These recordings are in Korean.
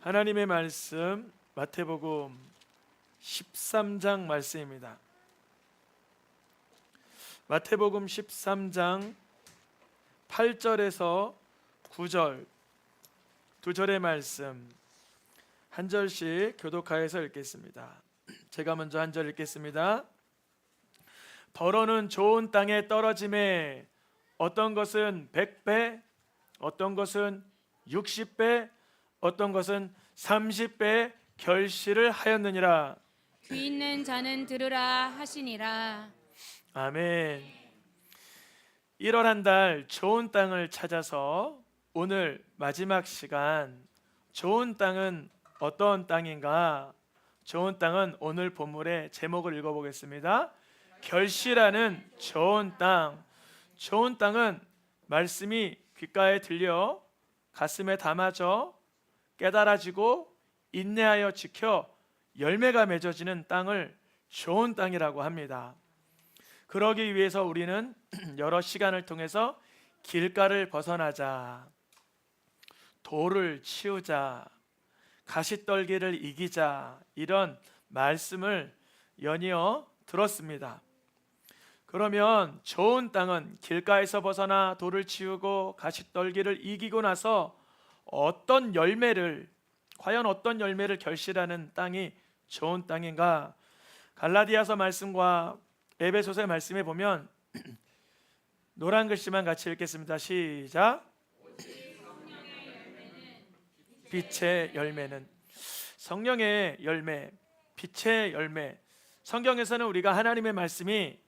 하나님의 말씀 마태복음 13장 말씀입니다. 마태복음 13장 8절에서 9절 두 절의 말씀 한 절씩 교독하여서 읽겠습니다. 제가 먼저 한 절 읽겠습니다. 더러는 좋은 땅에 떨어짐에 어떤 것은 100배, 어떤 것은 60배, 어떤 것은 30배 결실을 하였느니라. 귀 있는 자는 들으라 하시니라. 아멘. 1월 한 달 좋은 땅을 찾아서 오늘 마지막 시간 좋은 땅은 어떤 땅인가? 좋은 땅은 오늘 본문의 제목을 읽어보겠습니다. 결실하는 좋은 땅. 좋은 땅은 말씀이 귓가에 들려 가슴에 담아져 깨달아지고 인내하여 지켜 열매가 맺어지는 땅을 좋은 땅이라고 합니다. 그러기 위해서 우리는 여러 시간을 통해서 길가를 벗어나자, 돌을 치우자, 가시떨기를 이기자, 이런 말씀을 연이어 들었습니다. 그러면 좋은 땅은 길가에서 벗어나 돌을 치우고 가시떨기를 이기고 나서 과연 어떤 열매를 결실하는 땅이 좋은 땅인가? 갈라디아서 말씀과 에베소서의 말씀에 보면 노란 글씨만 같이 읽겠습니다. 시작. 빛의 열매는, 성령의 열매, 빛의 열매. 성경에서는 우리가 하나님의 말씀이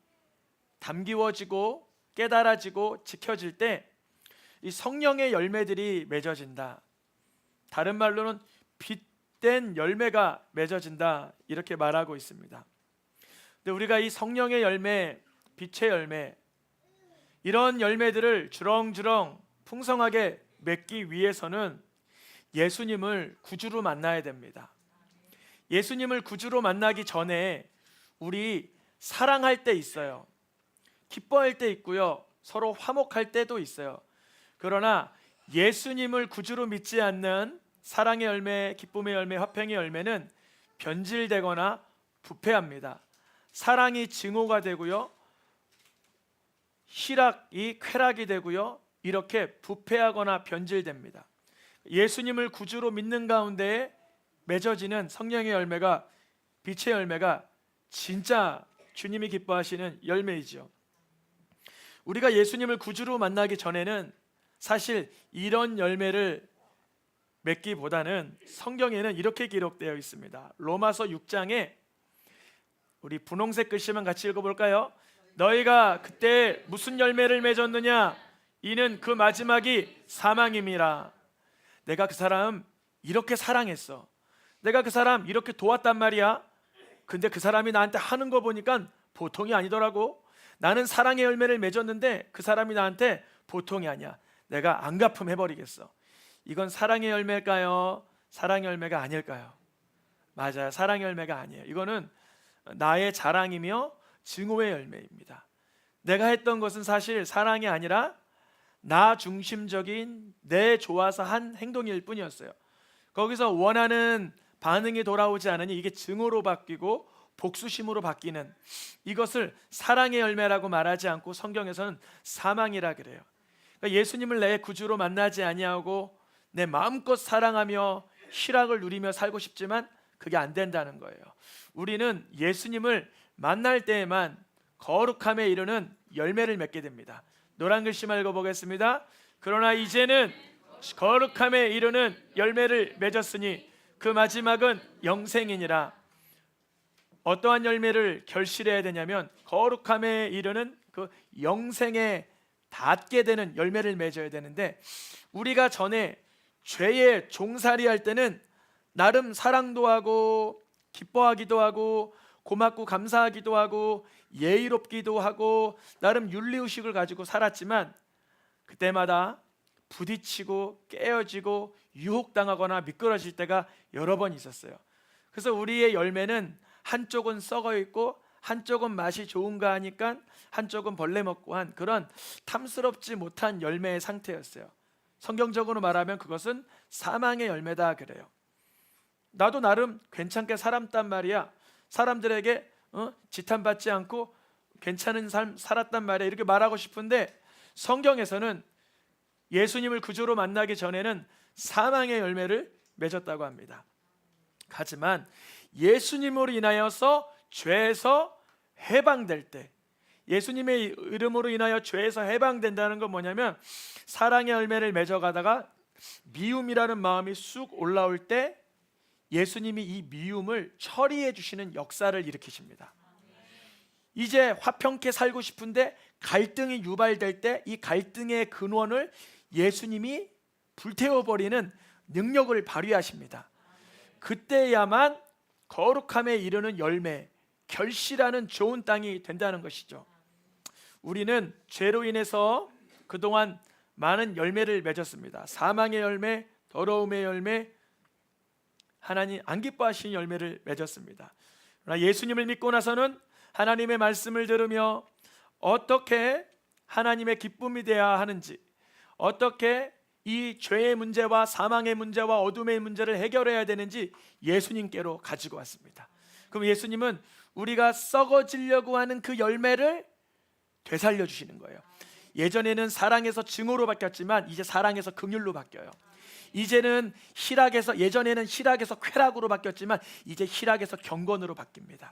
담기워지고 깨달아지고 지켜질 때 이 성령의 열매들이 맺어진다. 다른 말로는 빛된 열매가 맺어진다, 이렇게 말하고 있습니다. 근데 우리가 이 성령의 열매, 빛의 열매, 이런 열매들을 주렁주렁 풍성하게 맺기 위해서는 예수님을 구주로 만나야 됩니다. 예수님을 구주로 만나기 전에 우리 사랑할 때 있어요. 기뻐할 때 있고요. 서로 화목할 때도 있어요. 그러나 예수님을 구주로 믿지 않는 사랑의 열매, 기쁨의 열매, 화평의 열매는 변질되거나 부패합니다. 사랑이 증오가 되고요, 희락이 쾌락이 되고요, 이렇게 부패하거나 변질됩니다. 예수님을 구주로 믿는 가운데 맺어지는 성령의 열매가, 빛의 열매가 진짜 주님이 기뻐하시는 열매이죠. 우리가 예수님을 구주로 만나기 전에는 사실 이런 열매를 맺기보다는 성경에는 이렇게 기록되어 있습니다. 로마서 6장에 우리 분홍색 글씨만 같이 읽어볼까요? 너희가 그때 무슨 열매를 맺었느냐? 이는 그 마지막이 사망임이라. 내가 그 사람 이렇게 사랑했어. 내가 그 사람 이렇게 도왔단 말이야. 근데 그 사람이 나한테 하는 거 보니까 보통이 아니더라고. 나는 사랑의 열매를 맺었는데 그 사람이 나한테 보통이 아니야. 내가 안 갚음해버리겠어. 이건 사랑의 열매일까요? 사랑의 열매가 아닐까요? 맞아요. 사랑의 열매가 아니에요. 이거는 나의 자랑이며 증오의 열매입니다. 내가 했던 것은 사실 사랑이 아니라 나 중심적인 내 좋아서 한 행동일 뿐이었어요. 거기서 원하는 반응이 돌아오지 않으니 이게 증오로 바뀌고 복수심으로 바뀌는, 이것을 사랑의 열매라고 말하지 않고 성경에서는 사망이라 그래요. 그러니까 예수님을 내 구주로 만나지 아니하고 내 마음껏 사랑하며 희락을 누리며 살고 싶지만 그게 안 된다는 거예요. 우리는 예수님을 만날 때에만 거룩함에 이르는 열매를 맺게 됩니다. 노란 글씨만 읽어보겠습니다. 그러나 이제는 거룩함에 이르는 열매를 맺었으니 그 마지막은 영생이니라. 어떠한 열매를 결실해야 되냐면 거룩함에 이르는 그 영생에 닿게 되는 열매를 맺어야 되는데, 우리가 전에 죄에 종살이 할 때는 나름 사랑도 하고 기뻐하기도 하고 고맙고 감사하기도 하고 예의롭기도 하고 나름 윤리의식을 가지고 살았지만 그때마다 부딪히고 깨어지고 유혹당하거나 미끄러질 때가 여러 번 있었어요. 그래서 우리의 열매는 한쪽은 썩어 있고 한쪽은 맛이 좋은가 하니까 한쪽은 벌레 먹고 한 그런 탐스럽지 못한 열매의 상태였어요. 성경적으로 말하면 그것은 사망의 열매다 그래요. 나도 나름 괜찮게 살았단 말이야. 사람들에게 지탄받지 않고 괜찮은 삶 살았단 말이야. 이렇게 말하고 싶은데 성경에서는 예수님을 구주로 만나기 전에는 사망의 열매를 맺었다고 합니다. 하지만 예수님으로 인하여서 죄에서 해방될 때, 예수님의 이름으로 인하여 죄에서 해방된다는 건 뭐냐면 사랑의 열매를 맺어가다가 미움이라는 마음이 쑥 올라올 때 예수님이 이 미움을 처리해 주시는 역사를 일으키십니다. 이제 화평케 살고 싶은데 갈등이 유발될 때 이 갈등의 근원을 예수님이 불태워버리는 능력을 발휘하십니다. 그때야만 거룩함에 이르는 열매, 결실하는 좋은 땅이 된다는 것이죠. 우리는 죄로 인해서 그동안 많은 열매를 맺었습니다. 사망의 열매, 더러움의 열매, 하나님 안 기뻐하시는 열매를 맺었습니다. 그러나 예수님을 믿고 나서는 하나님의 말씀을 들으며 어떻게 하나님의 기쁨이 되어야 하는지, 어떻게 이 죄의 문제와 사망의 문제와 어둠의 문제를 해결해야 되는지 예수님께로 가지고 왔습니다. 그럼 예수님은 우리가 썩어지려고 하는 그 열매를 되살려 주시는 거예요. 예전에는 사랑에서 증오로 바뀌었지만 이제 사랑에서 긍휼로 바뀌어요. 이제는 예전에는 희락에서 쾌락으로 바뀌었지만 이제 희락에서 경건으로 바뀝니다.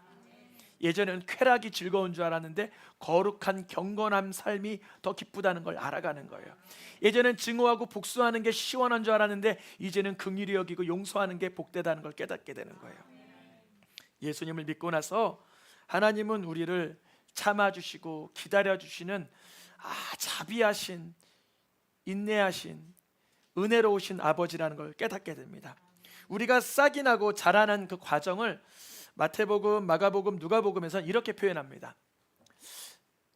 예전에는 쾌락이 즐거운 줄 알았는데 거룩한 경건한 삶이 더 기쁘다는 걸 알아가는 거예요. 예전엔 증오하고 복수하는 게 시원한 줄 알았는데 이제는 긍휼히 여기고 용서하는 게 복되다는 걸 깨닫게 되는 거예요. 예수님을 믿고 나서 하나님은 우리를 참아주시고 기다려주시는 자비하신, 인내하신, 은혜로우신 아버지라는 걸 깨닫게 됩니다. 우리가 싹이 나고 자라난 그 과정을 마태복음, 마가복음, 누가복음에서는 이렇게 표현합니다.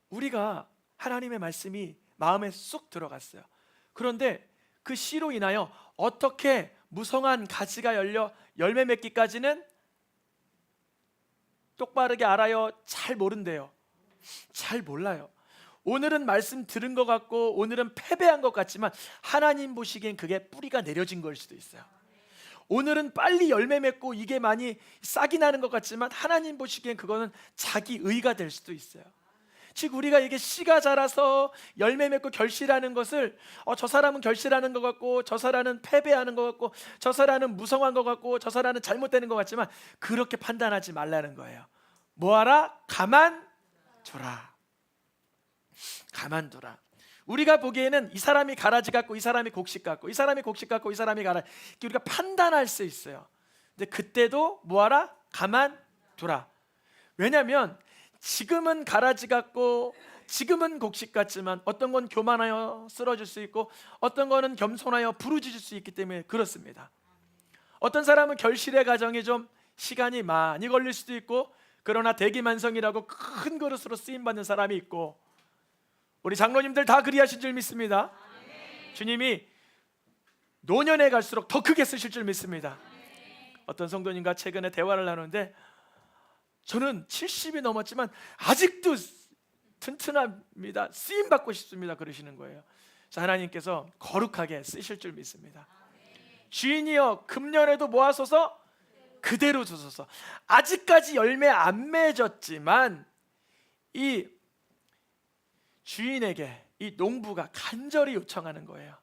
우리가 하나님의 말씀이 마음에 쏙 들어갔어요. 그런데 그 씨로 인하여 어떻게 무성한 가지가 열려 열매 맺기까지는 똑바르게 알아요? 잘 모른대요. 잘 몰라요. 오늘은 말씀 들은 것 같고 오늘은 패배한 것 같지만 하나님 보시기엔 그게 뿌리가 내려진 걸 수도 있어요. 오늘은 빨리 열매 맺고 이게 많이 싹이 나는 것 같지만 하나님 보시기엔 그거는 자기 의가 될 수도 있어요. 즉 우리가 이게 씨가 자라서 열매 맺고 결실하는 것을 저 사람은 결실하는 것 같고 저 사람은 패배하는 것 같고 저 사람은 무성한 것 같고 저 사람은 잘못되는 것 같지만 그렇게 판단하지 말라는 거예요. 뭐하라? 가만두라. 가만두라. 우리가 보기에는 이 사람이 가라지 같고 이 사람이 곡식 같고 이 사람이 곡식 같고 이 사람이 가라지, 우리가 판단할 수 있어요. 근데 그때도 뭐하라? 가만두라. 왜냐하면 지금은 가라지 같고 지금은 곡식 같지만 어떤 건 교만하여 쓰러질 수 있고 어떤 거는 겸손하여 부르짖을 수 있기 때문에 그렇습니다. 어떤 사람은 결실의 과정이 좀 시간이 많이 걸릴 수도 있고 그러나 대기만성이라고 큰 그릇으로 쓰임받는 사람이 있고, 우리 장로님들 다 그리하신 줄 믿습니다. 주님이 노년에 갈수록 더 크게 쓰실 줄 믿습니다. 어떤 성도님과 최근에 대화를 나누는데 저는 70이 넘었지만 아직도 튼튼합니다. 쓰임받고 싶습니다. 그러시는 거예요. 하나님께서 거룩하게 쓰실 줄 믿습니다. 주인이여 금년에도 모아소서 그대로 주소서. 아직까지 열매 안 맺었지만 이 주인에게 이 농부가 간절히 요청하는 거예요.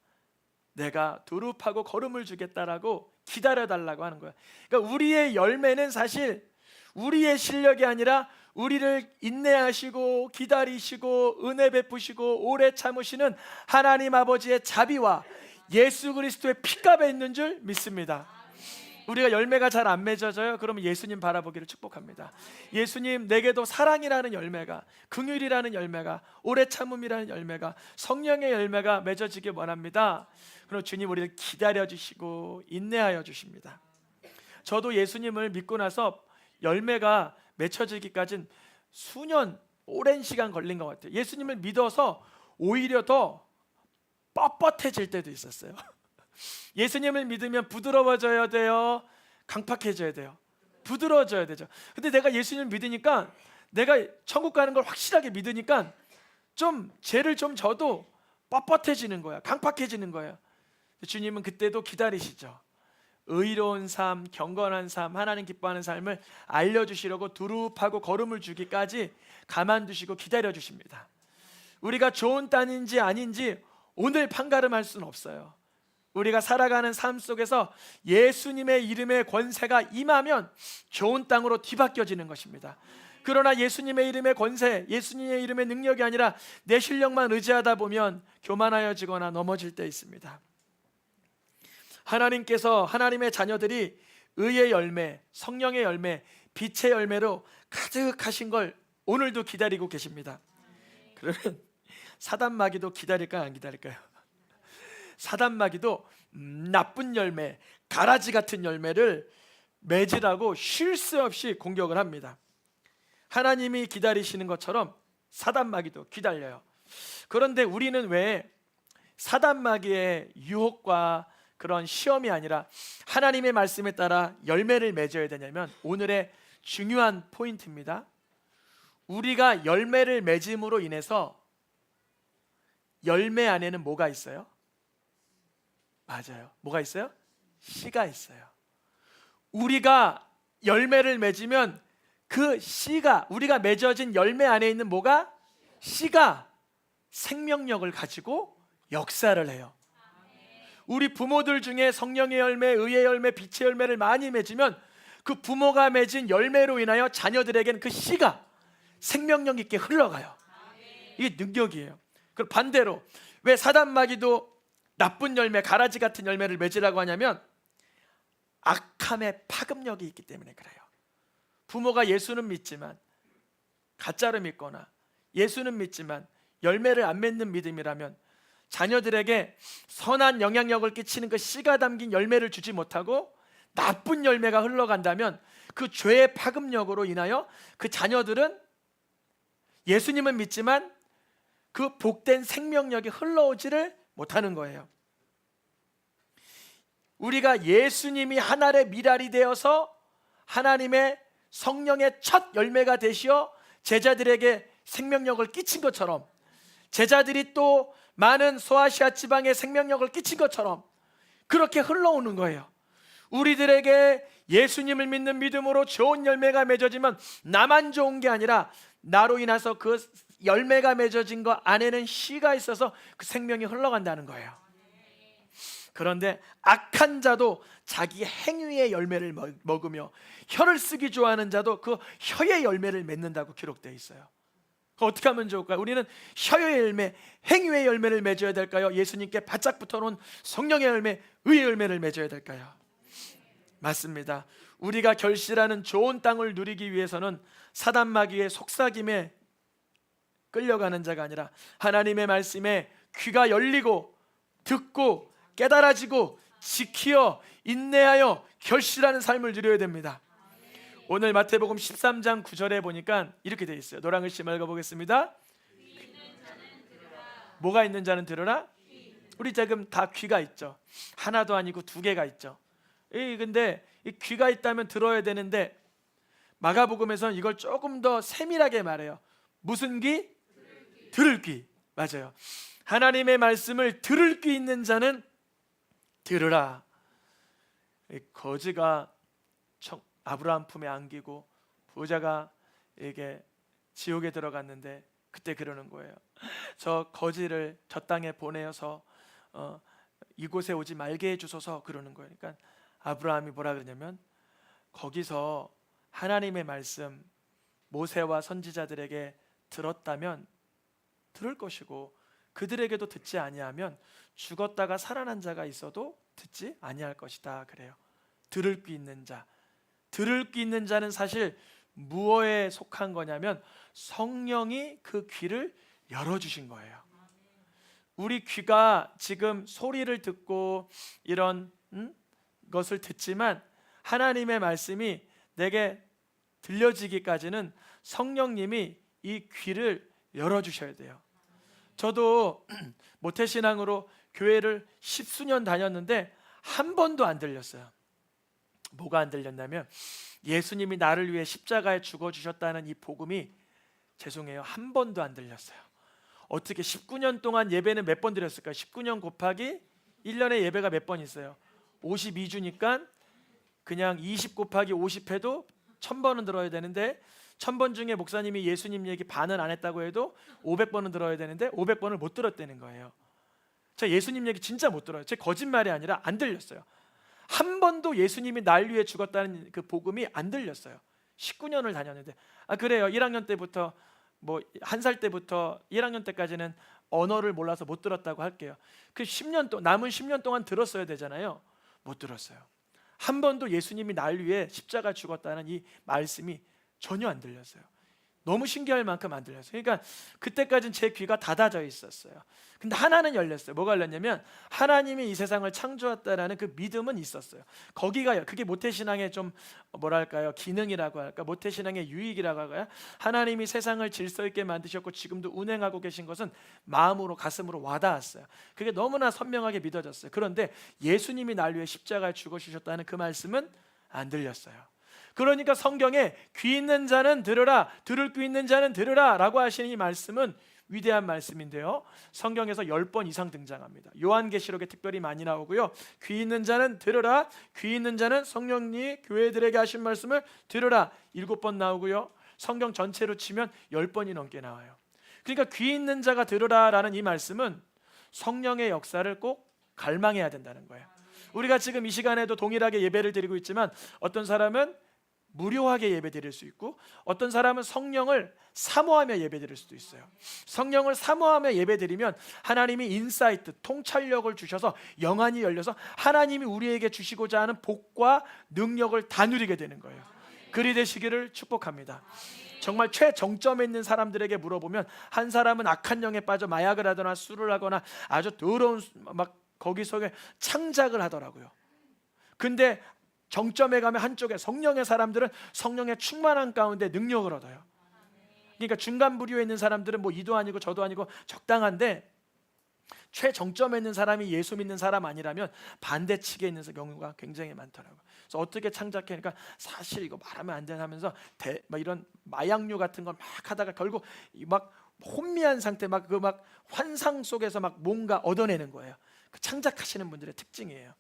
내가 두릅하고 거름을 주겠다라고 기다려달라고 하는 거예요. 그러니까 우리의 열매는 사실 우리의 실력이 아니라 우리를 인내하시고 기다리시고 은혜 베푸시고 오래 참으시는 하나님 아버지의 자비와 예수 그리스도의 피값에 있는 줄 믿습니다. 우리가 열매가 잘 안 맺어져요? 그러면 예수님 바라보기를 축복합니다. 예수님, 내게도 사랑이라는 열매가, 긍휼이라는 열매가, 오래 참음이라는 열매가, 성령의 열매가 맺어지길 원합니다. 그럼 주님 우리를 기다려주시고 인내하여 주십니다. 저도 예수님을 믿고 나서 열매가 맺혀지기까지는 수년, 오랜 시간 걸린 것 같아요. 예수님을 믿어서 오히려 더 뻣뻣해질 때도 있었어요. 예수님을 믿으면 부드러워져야 돼요? 강팍해져야 돼요? 부드러워져야 되죠. 근데 내가 예수님을 믿으니까, 내가 천국 가는 걸 확실하게 믿으니까 좀 죄를 좀 져도 뻣뻣해지는 거야. 강팍해지는 거예요. 주님은 그때도 기다리시죠. 의로운 삶, 경건한 삶, 하나님 기뻐하는 삶을 알려주시려고 두릅하고 걸음을 주기까지 가만두시고 기다려주십니다. 우리가 좋은 땅인지 아닌지 오늘 판가름할 수는 없어요. 우리가 살아가는 삶 속에서 예수님의 이름의 권세가 임하면 좋은 땅으로 뒤바뀌어지는 것입니다. 그러나 예수님의 이름의 권세, 예수님의 이름의 능력이 아니라 내 실력만 의지하다 보면 교만하여지거나 넘어질 때 있습니다. 하나님께서 하나님의 자녀들이 의의 열매, 성령의 열매, 빛의 열매로 가득하신 걸 오늘도 기다리고 계십니다. 그러면 사단 마귀도 기다릴까요, 안 기다릴까요? 사단 마귀도 나쁜 열매, 가라지 같은 열매를 맺으라고 쉴 새 없이 공격을 합니다. 하나님이 기다리시는 것처럼 사단 마귀도 기다려요. 그런데 우리는 왜 사단 마귀의 유혹과 그런 시험이 아니라 하나님의 말씀에 따라 열매를 맺어야 되냐면 오늘의 중요한 포인트입니다. 우리가 열매를 맺음으로 인해서 열매 안에는 뭐가 있어요? 맞아요. 뭐가 있어요? 씨가 있어요. 우리가 열매를 맺으면 그 씨가, 우리가 맺어진 열매 안에 있는 뭐가? 씨가 생명력을 가지고 역사를 해요. 우리 부모들 중에 성령의 열매, 의의 열매, 빛의 열매를 많이 맺으면 그 부모가 맺은 열매로 인하여 자녀들에게는 그 씨가 생명력 있게 흘러가요. 이게 능력이에요. 그리고 반대로 왜 사단 마귀도 나쁜 열매, 가라지 같은 열매를 맺으라고 하냐면 악함의 파급력이 있기 때문에 그래요. 부모가 예수는 믿지만 가짜로 믿거나 예수는 믿지만 열매를 안 맺는 믿음이라면 자녀들에게 선한 영향력을 끼치는 그 씨가 담긴 열매를 주지 못하고 나쁜 열매가 흘러간다면 그 죄의 파급력으로 인하여 그 자녀들은 예수님은 믿지만 그 복된 생명력이 흘러오지를 못하는 거예요. 우리가 예수님이 하늘의 미랄이 되어서 하나님의 성령의 첫 열매가 되시어 제자들에게 생명력을 끼친 것처럼 제자들이 또 많은 소아시아 지방에 생명력을 끼친 것처럼 그렇게 흘러오는 거예요. 우리들에게 예수님을 믿는 믿음으로 좋은 열매가 맺어지면 나만 좋은 게 아니라 나로 인해서 그 열매가 맺어진 것 안에는 씨가 있어서 그 생명이 흘러간다는 거예요. 그런데 악한 자도 자기 행위의 열매를 먹으며 혀를 쓰기 좋아하는 자도 그 혀의 열매를 맺는다고 기록되어 있어요. 어떻게 하면 좋을까요? 우리는 혀의 열매, 행위의 열매를 맺어야 될까요? 예수님께 바짝 붙어놓은 성령의 열매, 의의 열매를 맺어야 될까요? 맞습니다. 우리가 결실하는 좋은 땅을 누리기 위해서는 사단 마귀의 속삭임에 끌려가는 자가 아니라 하나님의 말씀에 귀가 열리고 듣고 깨달아지고 지키어 인내하여 결실하는 삶을 누려야 됩니다. 오늘 마태복음 13장 9절에 보니까 이렇게 되어 있어요. 노란 글씨 읽어보겠습니다. 뭐가 있는 자는 들으라. 우리 지금 다 귀가 있죠. 하나도 아니고 두 개가 있죠. 근데 이 귀가 있다면 들어야 되는데 마가복음에서는 이걸 조금 더 세밀하게 말해요. 무슨 귀? 들을 귀. 맞아요. 하나님의 말씀을 들을 귀 있는 자는 들으라. 거지가 아브라함 품에 안기고 부자가 이게 지옥에 들어갔는데 그때 그러는 거예요. 저 거지를 저 땅에 보내어서 이곳에 오지 말게 해주소서 그러는 거예요. 그러니까 아브라함이 뭐라 그러냐면 거기서 하나님의 말씀 모세와 선지자들에게 들었다면 들을 것이고 그들에게도 듣지 아니하면 죽었다가 살아난 자가 있어도 듣지 아니할 것이다 그래요. 들을 귀 있는 자. 들을 귀 있는 자는 사실 무엇에 속한 거냐면 성령이 그 귀를 열어주신 거예요. 우리 귀가 지금 소리를 듣고 이런 것을 듣지만 하나님의 말씀이 내게 들려지기까지는 성령님이 이 귀를 열어주셔야 돼요. 저도 모태신앙으로 교회를 10수년 다녔는데 한 번도 안 들렸어요. 뭐가 안 들렸냐면 예수님이 나를 위해 십자가에 죽어주셨다는 이 복음이 죄송해요 한 번도 안 들렸어요. 어떻게 19년 동안 예배는 몇 번 드렸을까요? 19년 곱하기 1년에 예배가 몇 번 있어요? 52주니까 그냥 20 곱하기 50 해도 1000번은 들어야 되는데 1000번 중에 목사님이 예수님 얘기 반은 안 했다고 해도 500번은 들어야 되는데 500번을 못 들었다는 거예요. 제가 예수님 얘기 진짜 못 들어요. 제 거짓말이 아니라 안 들렸어요. 한 번도 예수님이 날 위해 죽었다는 그 복음이 안 들렸어요. 19년을 다녔는데. 그래요. 1학년 때부터 뭐 1살 때부터 1학년 때까지는 언어를 몰라서 못 들었다고 할게요. 그 10년 동안 남은 10년 동안 들었어야 되잖아요. 못 들었어요. 한 번도 예수님이 날 위해 십자가 죽었다는 이 말씀이 전혀 안 들렸어요. 너무 신기할 만큼 안 들렸어요. 그러니까 그때까지는 제 귀가 닫아져 있었어요. 근데 하나는 열렸어요. 뭐가 열렸냐면 하나님이 이 세상을 창조했다라는 그 믿음은 있었어요. 거기가요. 그게 모태신앙의 좀 뭐랄까요, 기능이라고 할까, 모태신앙의 유익이라고 할까요. 하나님이 세상을 질서 있게 만드셨고 지금도 운행하고 계신 것은 마음으로 가슴으로 와닿았어요. 그게 너무나 선명하게 믿어졌어요. 그런데 예수님이 날 위해 십자가에 죽으셨다는 그 말씀은 안 들렸어요. 그러니까 성경에 귀 있는 자는 들으라, 들을 귀 있는 자는 들으라 라고 하시는 이 말씀은 위대한 말씀인데요, 성경에서 10번 이상 등장합니다. 요한계시록에 특별히 많이 나오고요. 귀 있는 자는 들으라, 귀 있는 자는 성령님이 교회들에게 하신 말씀을 들으라 7번 나오고요. 성경 전체로 치면 10번이 넘게 나와요. 그러니까 귀 있는 자가 들으라 라는 이 말씀은 성령의 역사를 꼭 갈망해야 된다는 거예요. 우리가 지금 이 시간에도 동일하게 예배를 드리고 있지만 어떤 사람은 무료하게 예배드릴 수 있고 어떤 사람은 성령을 사모하며 예배드릴 수도 있어요. 성령을 사모하며 예배드리면 하나님이 인사이트, 통찰력을 주셔서 영안이 열려서 하나님이 우리에게 주시고자 하는 복과 능력을 다 누리게 되는 거예요. 그리 되시기를 축복합니다. 정말 최정점에 있는 사람들에게 물어보면 한 사람은 악한 영에 빠져 마약을 하거나 술을 하거나 아주 더러운 막 거기 속에 창작을 하더라고요. 근데 정점에 가면 한쪽에 성령의 사람들은 성령의 충만한 가운데 능력을 얻어요. 그러니까 중간 부류에 있는 사람들은 뭐 이도 아니고 저도 아니고 적당한데 최정점에 있는 사람이 예수 믿는 사람 아니라면 반대측에 있는 경우가 굉장히 많더라고요. 그래서 어떻게 창작하니까 사실 이거 말하면 안 되나 하면서 막 이런 마약류 같은 걸 막 하다가 결국 막 혼미한 상태, 막 그 막 환상 속에서 막 뭔가 얻어내는 거예요. 그 창작하시는 분들의 특징이에요.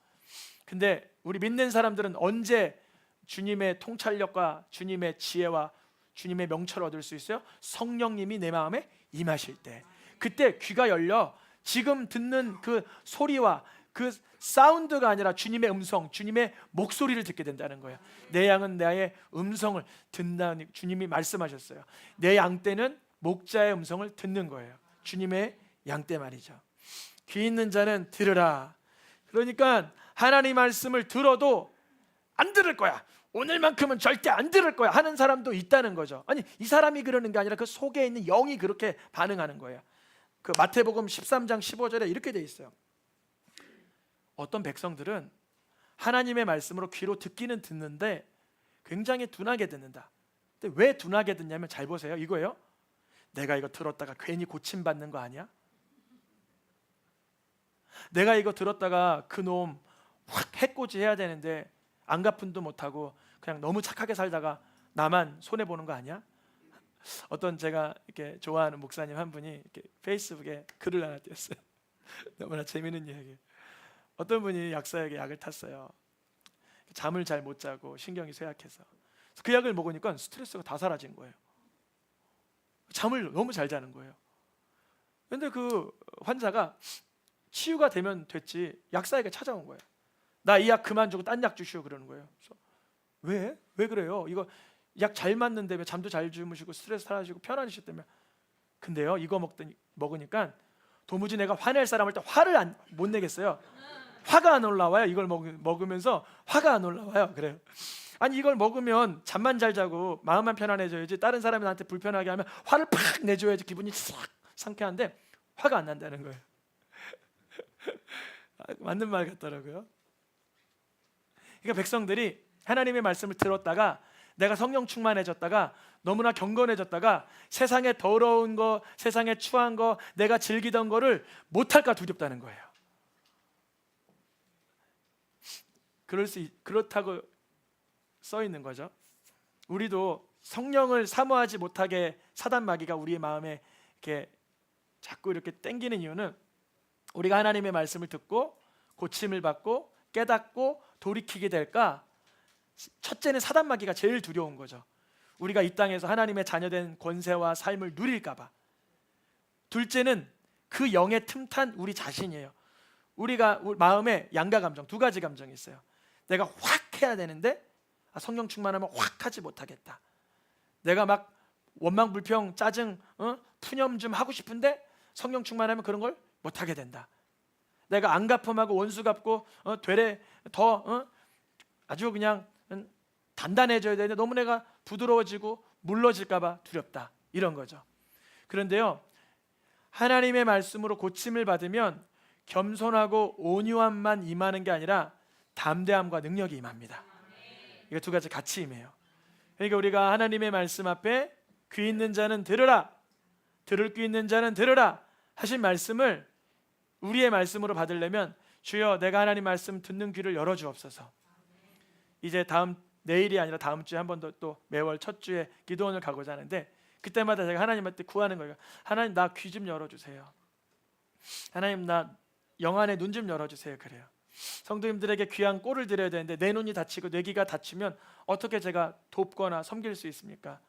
근데 우리 믿는 사람들은 언제 주님의 통찰력과 주님의 지혜와 주님의 명철을 얻을 수 있어요? 성령님이 내 마음에 임하실 때. 그때 귀가 열려 지금 듣는 그 소리와 그 사운드가 아니라 주님의 음성, 주님의 목소리를 듣게 된다는 거예요. 내 양은 나의 음성을 듣는다는 주님이 말씀하셨어요. 내 양떼는 목자의 음성을 듣는 거예요. 주님의 양떼 말이죠. 귀 있는 자는 들으라. 그러니까 하나님 말씀을 들어도 안 들을 거야, 오늘만큼은 절대 안 들을 거야 하는 사람도 있다는 거죠. 아니, 이 사람이 그러는 게 아니라 그 속에 있는 영이 그렇게 반응하는 거예요. 그 마태복음 13장 15절에 이렇게 돼 있어요. 어떤 백성들은 하나님의 말씀으로 귀로 듣기는 듣는데 굉장히 둔하게 듣는다. 근데 왜 둔하게 듣냐면 잘 보세요. 이거예요. 내가 이거 들었다가 괜히 고침받는 거 아니야? 내가 이거 들었다가 그놈 확 해코지 해야 되는데 안갚음도 못하고 그냥 너무 착하게 살다가 나만 손해보는 거 아니야? 어떤 제가 이렇게 좋아하는 목사님 한 분이 이렇게 페이스북에 글을 하나 띄웠어요. 너무나 재미있는 이야기. 어떤 분이 약사에게 약을 탔어요. 잠을 잘 못 자고 신경이 쇠약해서 그 약을 먹으니까 스트레스가 다 사라진 거예요. 잠을 너무 잘 자는 거예요. 그런데 그 환자가 치유가 되면 됐지 약사에게 찾아온 거예요. 나 이 약 그만 주고 딴 약 주시오 그러는 거예요. 그래서 왜? 왜 그래요? 이거 약 잘 맞는데 왜 잠도 잘 주무시고 스트레스 사라지고 편안하셨다며. 근데요, 이거 먹으니까 도무지 내가 화낼 사람을 때 화를 못 내겠어요. 화가 안 올라와요. 이걸 먹으면서 화가 안 올라와요. 그래요. 아니, 이걸 먹으면 잠만 잘 자고 마음만 편안해져야지 다른 사람이 나한테 불편하게 하면 화를 팍 내줘야지 기분이 싹 상쾌한데 화가 안 난다는 거예요. 맞는 말 같더라고요. 그러니까 백성들이 하나님의 말씀을 들었다가 내가 성령 충만해졌다가 너무나 경건해졌다가 세상에 더러운 거, 세상에 추한 거, 내가 즐기던 거를 못할까 두렵다는 거예요. 그렇다고 써 있는 거죠. 우리도 성령을 사모하지 못하게 사단 마귀가 우리의 마음에 이렇게 자꾸 이렇게 땡기는 이유는 우리가 하나님의 말씀을 듣고 고침을 받고 깨닫고 돌이키게 될까? 첫째는 사단 마귀가 제일 두려운 거죠. 우리가 이 땅에서 하나님의 자녀된 권세와 삶을 누릴까 봐. 둘째는 그 영의 틈탄 우리 자신이에요. 우리가 마음에 양가 감정, 두 가지 감정이 있어요. 내가 확 해야 되는데 성령 충만하면 확 하지 못하겠다. 내가 막 원망 불평 짜증 푸념 좀 하고 싶은데 성령 충만하면 그런 걸 못하게 된다. 내가 안갚음하고 원수 갚고 되레 더 아주 그냥 단단해져야 되는데 너무 내가 부드러워지고 물러질까 봐 두렵다. 이런 거죠. 그런데요, 하나님의 말씀으로 고침을 받으면 겸손하고 온유함만 임하는 게 아니라 담대함과 능력이 임합니다. 이거 두 가지 같이 임해요. 그러니까 우리가 하나님의 말씀 앞에 귀 있는 자는 들으라, 들을 귀 있는 자는 들으라 하신 말씀을 우리의 말씀으로 받으려면 주여 내가 하나님 말씀 듣는 귀를 열어주옵소서. 이제 내일이 아니라 다음 주에 한 번 더 또 매월 첫 주에 기도원을 가고자 하는데 그때마다 제가 하나님한테 구하는 거예요. 하나님 나 귀 좀 열어주세요. 하나님 나 영안의 눈 좀 열어주세요. 그래요. 성도님들에게 귀한 꼴을 드려야 되는데 내 눈이 다치고 내 귀가 다치면 어떻게 제가 돕거나 섬길 수 있습니까?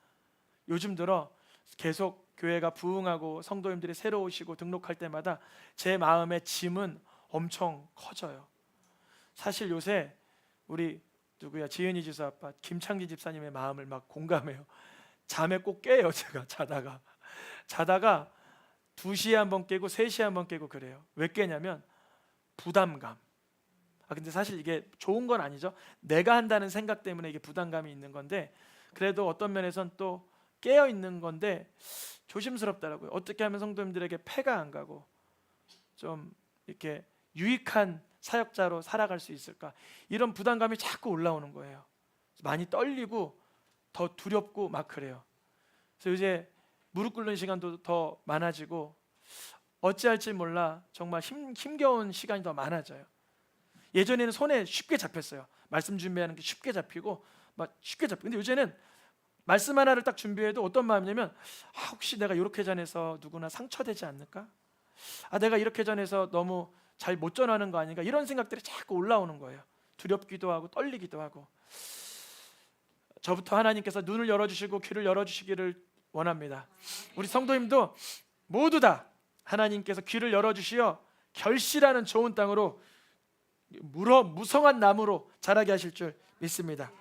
요즘 들어 계속 교회가 부흥하고 성도님들이 새로 오시고 등록할 때마다 제 마음의 짐은 엄청 커져요. 사실 요새 우리 누구야 지은이 지수 아빠 김창기 집사님의 마음을 막 공감해요. 잠에 꼭 깨요. 제가 자다가 2시에 한번 깨고 3시에 한번 깨고 그래요. 왜 깨냐면 부담감. 근데 사실 이게 좋은 건 아니죠. 내가 한다는 생각 때문에 이게 부담감이 있는 건데 그래도 어떤 면에선 또 깨어 있는 건데 조심스럽더라고요. 어떻게 하면 성도님들에게 폐가 안 가고 좀 이렇게 유익한 사역자로 살아갈 수 있을까? 이런 부담감이 자꾸 올라오는 거예요. 많이 떨리고 더 두렵고 막 그래요. 그래서 이제 무릎 꿇는 시간도 더 많아지고 어찌할지 몰라 정말 힘겨운 시간이 더 많아져요. 예전에는 손에 쉽게 잡혔어요. 말씀 준비하는 게 쉽게 잡히고 막 쉽게 잡히고 근데 요새는 말씀 하나를 딱 준비해도 어떤 마음이냐면 혹시 내가 이렇게 전해서 누구나 상처되지 않을까? 내가 이렇게 전해서 너무 잘 못 전하는 거 아닌가? 이런 생각들이 자꾸 올라오는 거예요. 두렵기도 하고 떨리기도 하고. 저부터 하나님께서 눈을 열어주시고 귀를 열어주시기를 원합니다. 우리 성도님도 모두 다 하나님께서 귀를 열어주시어 결실하는 좋은 땅으로 무성한 나무로 자라게 하실 줄 믿습니다.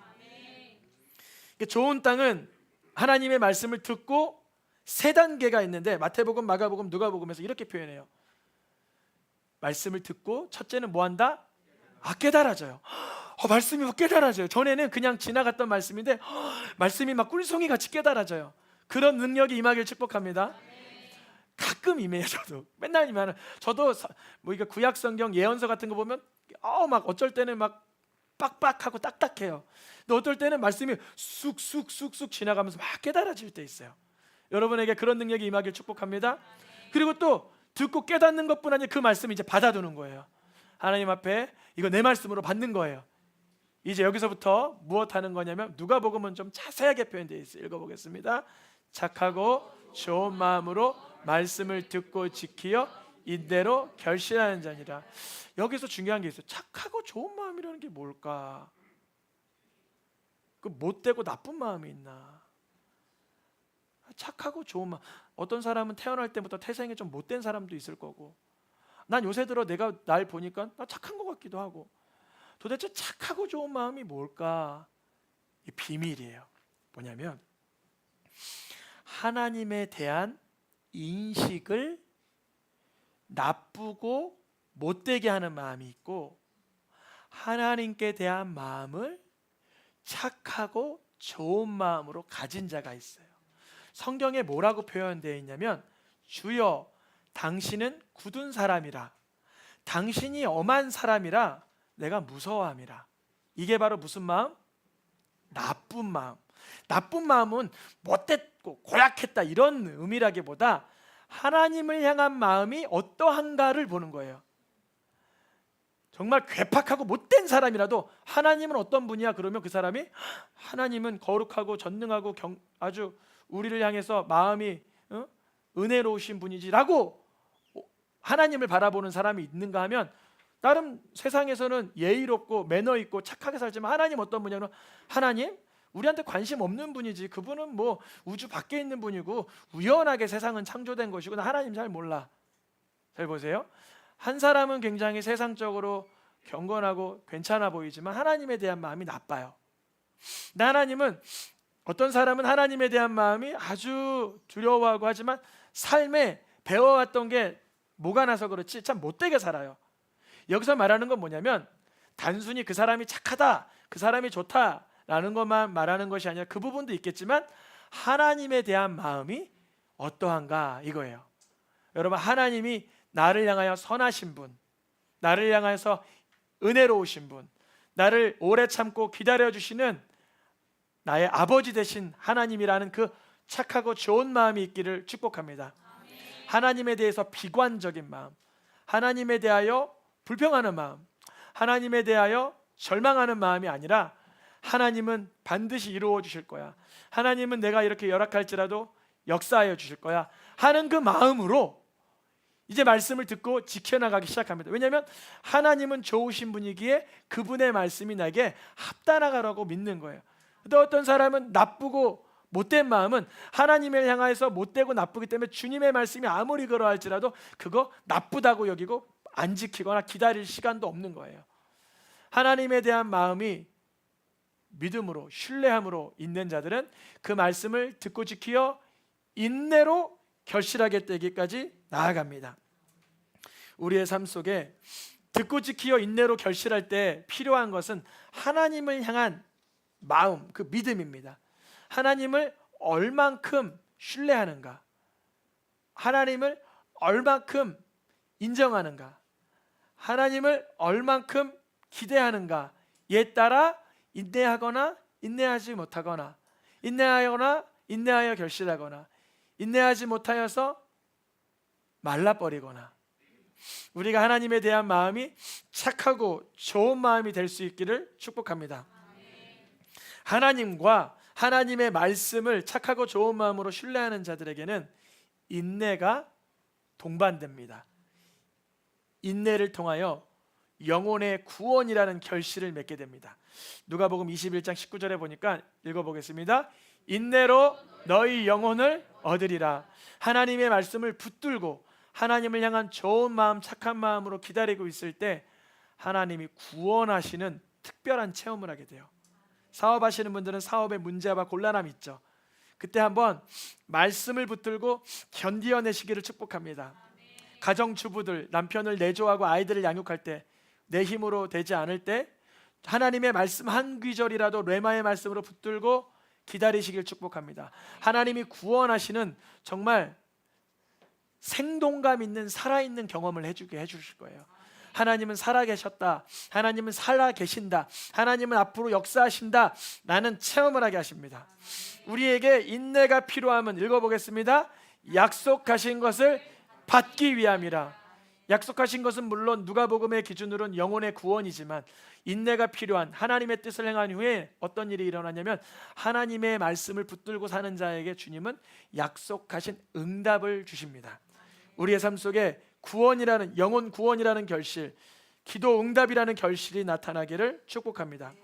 좋은 땅은 하나님의 말씀을 듣고 3단계가 있는데 마태복음, 마가복음, 누가복음에서 이렇게 표현해요. 말씀을 듣고 첫째는 뭐한다? 깨달아져요. 말씀이 막 깨달아져요. 전에는 그냥 지나갔던 말씀인데 말씀이 막 꿀송이 같이 깨달아져요. 그런 능력이 임하길 축복합니다. 가끔 임해요. 저도 맨날 임하는. 저도 뭐 이거 구약 성경 예언서 같은 거 보면 막 어쩔 때는 막 빡빡하고 딱딱해요. 근데 어떨 때는 말씀이 쑥쑥쑥쑥 지나가면서 막 깨달아질 때 있어요. 여러분에게 그런 능력이 임하길 축복합니다. 그리고 또 듣고 깨닫는 것뿐 아니라 그 말씀을 이제 받아두는 거예요. 하나님 앞에 이거 내 말씀으로 받는 거예요. 이제 여기서부터 무엇 하는 거냐면 누가복음은 좀 자세하게 표현되어 있어요. 읽어보겠습니다. 착하고 좋은 마음으로 말씀을 듣고 지키어 인대로 결실하는 자니라. 여기서 중요한 게 있어요. 착하고 좋은 마음이라는 게 뭘까? 그 못되고 나쁜 마음이 있나? 착하고 좋은 마음. 어떤 사람은 태어날 때부터 태생에 좀 못된 사람도 있을 거고 난 요새 들어 내가 날 보니까 나 착한 것 같기도 하고 도대체 착하고 좋은 마음이 뭘까? 이 비밀이에요. 뭐냐면 하나님에 대한 인식을 나쁘고 못되게 하는 마음이 있고 하나님께 대한 마음을 착하고 좋은 마음으로 가진 자가 있어요. 성경에 뭐라고 표현되어 있냐면 주여 당신은 굳은 사람이라 당신이 엄한 사람이라 내가 무서워함이라. 이게 바로 무슨 마음? 나쁜 마음. 나쁜 마음은 못됐고 고약했다 이런 의미라기보다 하나님을 향한 마음이 어떠한가를 보는 거예요. 정말 괴팍하고 못된 사람이라도 하나님은 어떤 분이야? 그러면 그 사람이 하나님은 거룩하고 전능하고 아주 우리를 향해서 마음이 은혜로우신 분이지라고 하나님을 바라보는 사람이 있는가 하면 나름 세상에서는 예의롭고 매너 있고 착하게 살지만 하나님 어떤 분이냐면 하나님 우리한테 관심 없는 분이지 그분은 뭐 우주 밖에 있는 분이고 우연하게 세상은 창조된 것이고 나 하나님 잘 몰라. 잘 보세요. 한 사람은 굉장히 세상적으로 경건하고 괜찮아 보이지만 하나님에 대한 마음이 나빠요. 근데 하나님은 어떤 사람은 하나님에 대한 마음이 아주 두려워하고 하지만 삶에 배워왔던 게 뭐가 나서 그렇지 참 못되게 살아요. 여기서 말하는 건 뭐냐면 단순히 그 사람이 착하다, 그 사람이 좋다라는 것만 말하는 것이 아니라 그 부분도 있겠지만 하나님에 대한 마음이 어떠한가 이거예요. 여러분 하나님이 나를 향하여 선하신 분, 나를 향해서 은혜로우신 분, 나를 오래 참고 기다려주시는 나의 아버지 되신 하나님이라는 그 착하고 좋은 마음이 있기를 축복합니다. 하나님에 대해서 비관적인 마음, 하나님에 대하여 불평하는 마음, 하나님에 대하여 절망하는 마음이 아니라 하나님은 반드시 이루어 주실 거야, 하나님은 내가 이렇게 열악할지라도 역사하여 주실 거야 하는 그 마음으로 이제 말씀을 듣고 지켜나가기 시작합니다. 왜냐하면 하나님은 좋으신 분이기에 그분의 말씀이 나에게 합당하라고 믿는 거예요. 또 어떤 사람은 나쁘고 못된 마음은 하나님을 향해서 못되고 나쁘기 때문에 주님의 말씀이 아무리 그러할지라도 그거 나쁘다고 여기고 안 지키거나 기다릴 시간도 없는 거예요. 하나님에 대한 마음이 믿음으로 신뢰함으로 있는 자들은 그 말씀을 듣고 지키어 인내로 결실하게 되기까지 나아갑니다. 우리의 삶 속에 듣고 지키어 인내로 결실할 때 필요한 것은 하나님을 향한 마음, 그 믿음입니다. 하나님을 얼만큼 신뢰하는가, 하나님을 얼만큼 인정하는가, 하나님을 얼만큼 기대하는가에 따라 인내하거나 인내하지 못하거나, 인내하거나 인내하여 결실하거나, 인내하지 못하여서 말라버리거나, 우리가 하나님에 대한 마음이 착하고 좋은 마음이 될 수 있기를 축복합니다. 하나님과 하나님의 말씀을 착하고 좋은 마음으로 신뢰하는 자들에게는 인내가 동반됩니다. 인내를 통하여 영혼의 구원이라는 결실을 맺게 됩니다. 누가복음 21장 19절에 보니까 읽어보겠습니다. 인내로 너희 영혼을 얻으리라. 하나님의 말씀을 붙들고 하나님을 향한 좋은 마음, 착한 마음으로 기다리고 있을 때 하나님이 구원하시는 특별한 체험을 하게 돼요. 사업하시는 분들은 사업에 문제와 곤란함이 있죠. 그때 한번 말씀을 붙들고 견디어내시기를 축복합니다. 가정주부들, 남편을 내조하고 아이들을 양육할 때 내 힘으로 되지 않을 때 하나님의 말씀 한 귀절이라도 레마의 말씀으로 붙들고 기다리시길 축복합니다. 하나님이 구원하시는 정말 생동감 있는 살아있는 경험을 해주게 해주실 거예요. 하나님은 살아계셨다, 하나님은 살아계신다, 하나님은 앞으로 역사하신다 라는 체험을 하게 하십니다. 우리에게 인내가 필요함은 읽어보겠습니다. 약속하신 것을 받기 위함이라. 약속하신 것은 물론 누가복음의 기준으로는 영혼의 구원이지만 인내가 필요한, 하나님의 뜻을 행한 후에 어떤 일이 일어나냐면 하나님의 말씀을 붙들고 사는 자에게 주님은 약속하신 응답을 주십니다. 우리의 삶 속에 구원이라는, 영혼 구원이라는 결실, 기도 응답이라는 결실이 나타나기를 축복합니다.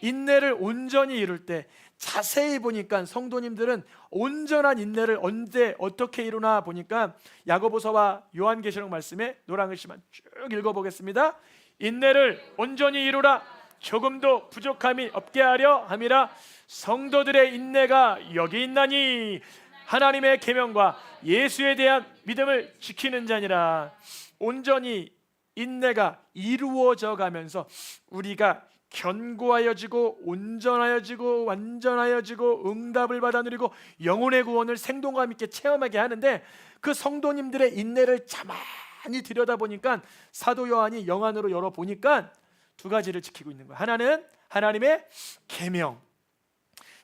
인내를 온전히 이룰 때 자세히 보니까 성도님들은 온전한 인내를 언제 어떻게 이루나 보니까 야고보서와 요한계시록 말씀에 노란 글씨만 쭉 읽어보겠습니다. 인내를 온전히 이루라. 조금도 부족함이 없게 하려 함이라. 성도들의 인내가 여기 있나니 하나님의 계명과 예수에 대한 믿음을 지키는 자니라. 온전히 인내가 이루어져 가면서 우리가 견고하여지고 온전하여지고 완전하여지고 응답을 받아 누리고 영혼의 구원을 생동감 있게 체험하게 하는데, 그 성도님들의 인내를 가만히 들여다보니까 사도 요한이 영안으로 열어보니까 두 가지를 지키고 있는 거예요. 하나는 하나님의 계명,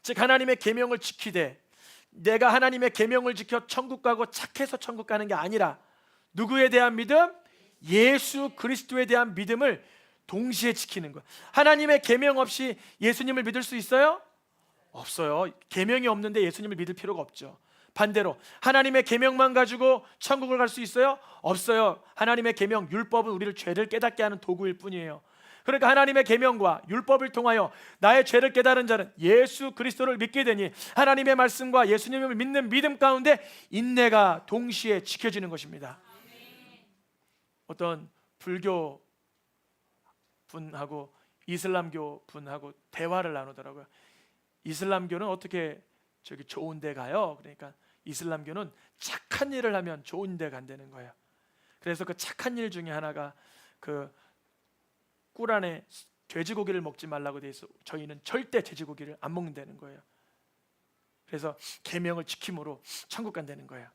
즉 하나님의 계명을 지키되, 내가 하나님의 계명을 지켜 천국 가고 착해서 천국 가는 게 아니라 누구에 대한 믿음? 예수 그리스도에 대한 믿음을 동시에 지키는 거예요. 하나님의 계명 없이 예수님을 믿을 수 있어요? 없어요. 계명이 없는데 예수님을 믿을 필요가 없죠. 반대로 하나님의 계명만 가지고 천국을 갈 수 있어요? 없어요. 하나님의 계명, 율법은 우리를 죄를 깨닫게 하는 도구일 뿐이에요. 그러니까 하나님의 계명과 율법을 통하여 나의 죄를 깨달은 자는 예수 그리스도를 믿게 되니 하나님의 말씀과 예수님을 믿는 믿음 가운데 인내가 동시에 지켜지는 것입니다. 어떤 불교 분하고 이슬람교 분하고 대화를 나누더라고요. 이슬람교는 어떻게 저기 좋은 데 가요? 그러니까 이슬람교는 착한 일을 하면 좋은 데 간다는 거예요. 그래서 그 착한 일 중에 하나가 그 꿀 안에 돼지고기를 먹지 말라고 돼 있어. 저희는 절대 돼지고기를 안 먹는다는 거예요. 그래서 계명을 지킴으로 천국 간다는 거예요.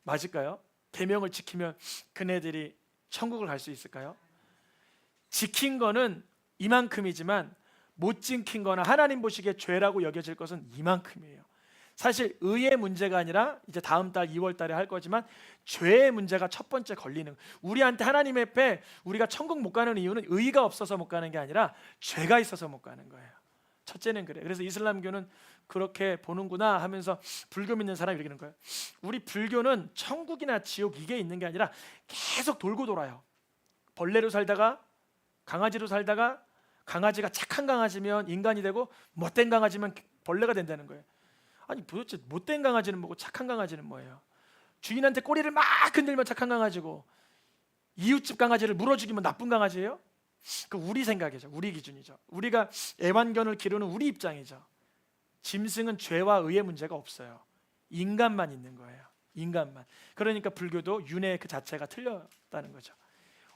맞을까요? 계명을 지키면 그네들이 천국을 갈 수 있을까요? 지킨 거는 이만큼이지만 못 지킨 거나 하나님 보시기에 죄라고 여겨질 것은 이만큼이에요. 사실 의의 문제가 아니라 이제 다음 달 2월 달에 할 거지만 죄의 문제가 첫 번째 걸리는, 우리한테 하나님 앞에 우리가 천국 못 가는 이유는 의가 없어서 못 가는 게 아니라 죄가 있어서 못 가는 거예요. 첫째는 그래. 그래서 이슬람교는 그렇게 보는구나 하면서 불교 믿는 사람이 이러는 거예요. 우리 불교는 천국이나 지옥 이게 있는 게 아니라 계속 돌고 돌아요. 벌레로 살다가 강아지로 살다가 강아지가 착한 강아지면 인간이 되고 못된 강아지면 벌레가 된다는 거예요. 아니 도대체 못된 강아지는 뭐고 착한 강아지는 뭐예요? 주인한테 꼬리를 막 흔들면 착한 강아지고 이웃집 강아지를 물어 죽이면 나쁜 강아지예요? 그 우리 생각이죠. 우리 기준이죠. 우리가 애완견을 기르는 우리 입장이죠. 짐승은 죄와 의의 문제가 없어요. 인간만 있는 거예요. 인간만. 그러니까 불교도 윤회 그 자체가 틀렸다는 거죠.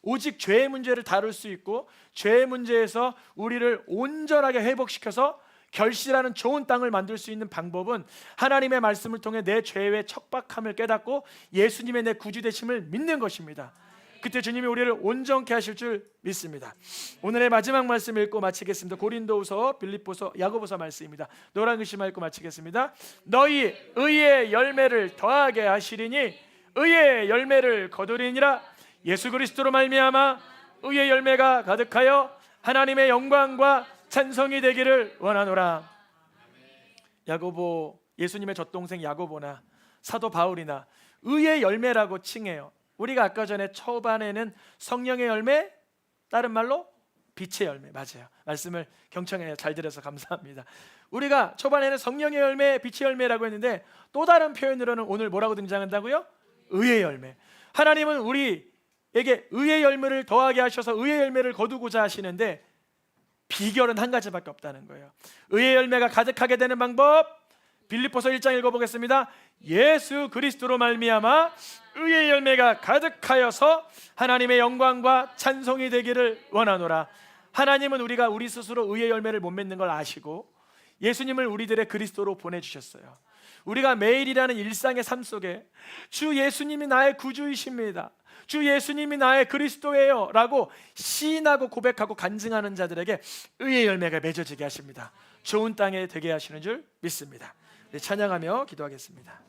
오직 죄의 문제를 다룰 수 있고 죄의 문제에서 우리를 온전하게 회복시켜서 결실하는 좋은 땅을 만들 수 있는 방법은 하나님의 말씀을 통해 내 죄의 척박함을 깨닫고 예수님의 내 구주 되심을 믿는 것입니다. 그때 주님이 우리를 온전케 하실 줄 믿습니다. 오늘의 마지막 말씀 읽고 마치겠습니다. 고린도후서, 빌립보서, 야고보서 말씀입니다. 노란 글씨만 읽고 마치겠습니다. 너희 의의 열매를 더하게 하시리니 의의 열매를 거두리니라. 예수 그리스도로 말미암아 의의 열매가 가득하여 하나님의 영광과 찬송이 되기를 원하노라. 야고보, 예수님의 젖동생 야고보나 사도 바울이나 의의 열매라고 칭해요. 우리가 아까 전에 초반에는 성령의 열매, 다른 말로 빛의 열매, 맞아요. 말씀을 경청해 잘 들어서 감사합니다. 우리가 초반에는 성령의 열매, 빛의 열매라고 했는데 또 다른 표현으로는 오늘 뭐라고 등장한다고요? 의의 열매. 하나님은 우리에게 의의 열매를 더하게 하셔서 의의 열매를 거두고자 하시는데 비결은 한 가지밖에 없다는 거예요. 의의 열매가 가득하게 되는 방법, 빌립보서 1장 읽어보겠습니다. 예수 그리스도로 말미암아 의의 열매가 가득하여서 하나님의 영광과 찬송이 되기를 원하노라. 하나님은 우리가 우리 스스로 의의 열매를 못 맺는 걸 아시고 예수님을 우리들의 그리스도로 보내주셨어요. 우리가 매일이라는 일상의 삶 속에 주 예수님이 나의 구주이십니다, 주 예수님이 나의 그리스도예요 라고 시인하고 고백하고 간증하는 자들에게 의의 열매가 맺어지게 하십니다. 좋은 땅에 되게 하시는 줄 믿습니다. 찬양하며 기도하겠습니다.